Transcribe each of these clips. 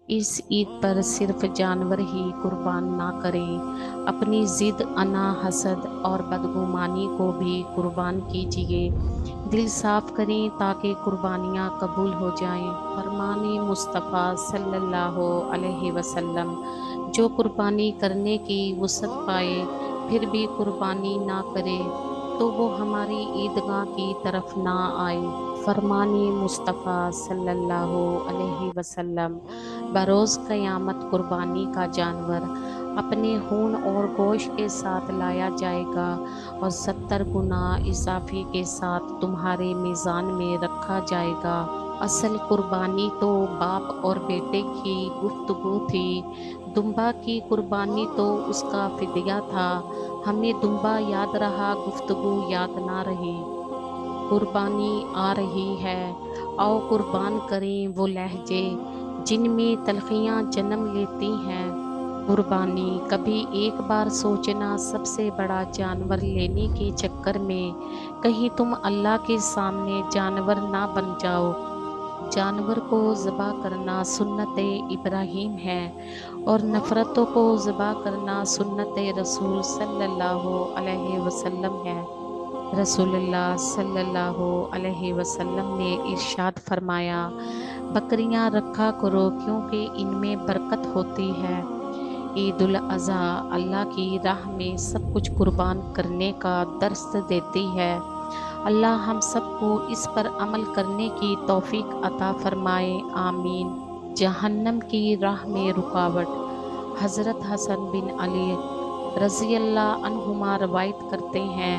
اس عید پر صرف جانور ہی قربان نہ کریں، اپنی ضد، انا، حسد اور بدگمانی کو بھی قربان کیجیے۔ دل صاف کریں تاکہ قربانیاں قبول ہو جائیں۔ فرمان مصطفیٰ صلی اللہ علیہ وسلم، جو قربانی کرنے کی وسعت پائے پھر بھی قربانی نہ کرے تو وہ ہماری عیدگاہ کی طرف نہ آئے۔ فرمان مصطفیٰ صلی اللہ علیہ وسلم، بروز قیامت قربانی کا جانور اپنے خون اور گوشت کے ساتھ لایا جائے گا اور 70 گنا اضافے کے ساتھ تمہارے میزان میں رکھا جائے گا۔ اصل قربانی تو باپ اور بیٹے کی گفتگو تھی، دمبا کی قربانی تو اس کا فدیہ تھا۔ ہمیں دمبا یاد رہا، گفتگو یاد نہ رہی۔ قربانی آ رہی ہے، آؤ قربان کریں وہ لہجے جن میں تلخیاں جنم لیتی ہیں۔ قربانی کبھی ایک بار سوچنا، سب سے بڑا جانور لینے کے چکر میں کہیں تم اللہ کے سامنے جانور نہ بن جاؤ۔ جانور کو ذبح کرنا سنت ابراہیم ہے اور نفرتوں کو ذبح کرنا سنت رسول صلی اللہ علیہ وسلم ہے۔ رسول اللہ صلی اللہ علیہ وسلم نے ارشاد فرمایا، بکریاں رکھا کرو کیونکہ ان میں برکت ہوتی ہے۔ عید الاضحیٰ اللہ کی راہ میں سب کچھ قربان کرنے کا درس دیتی ہے۔ اللہ ہم سب کو اس پر عمل کرنے کی توفیق عطا فرمائے، آمین۔ جہنم کی راہ میں رکاوٹ۔ حضرت حسن بن علی رضی اللہ عنہما روایت کرتے ہیں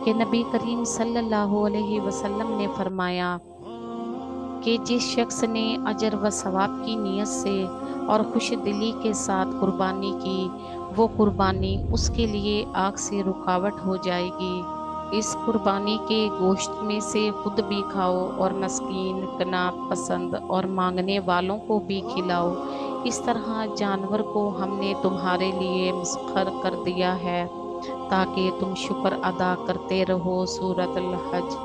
کہ نبی کریم صلی اللہ علیہ وسلم نے فرمایا کہ جس شخص نے اجر و ثواب کی نیت سے اور خوش دلی کے ساتھ قربانی کی، وہ قربانی اس کے لیے آگ سے رکاوٹ ہو جائے گی۔ اس قربانی کے گوشت میں سے خود بھی کھاؤ اور مسکین، قناعت پسند اور مانگنے والوں کو بھی کھلاؤ۔ اس طرح جانور کو ہم نے تمہارے لیے مسخر کر دیا ہے تاکہ تم شکر ادا کرتے رہو۔ سورۃ الحج۔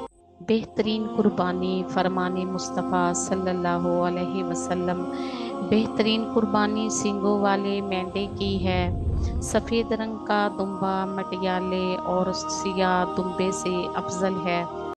بہترین قربانی۔ فرمان مصطفیٰ صلی اللہ علیہ وسلم، بہترین قربانی سینگوں والے مینڈے کی ہے۔ سفید رنگ کا دمبا مٹیالے اور سیاہ دمبے سے افضل ہے۔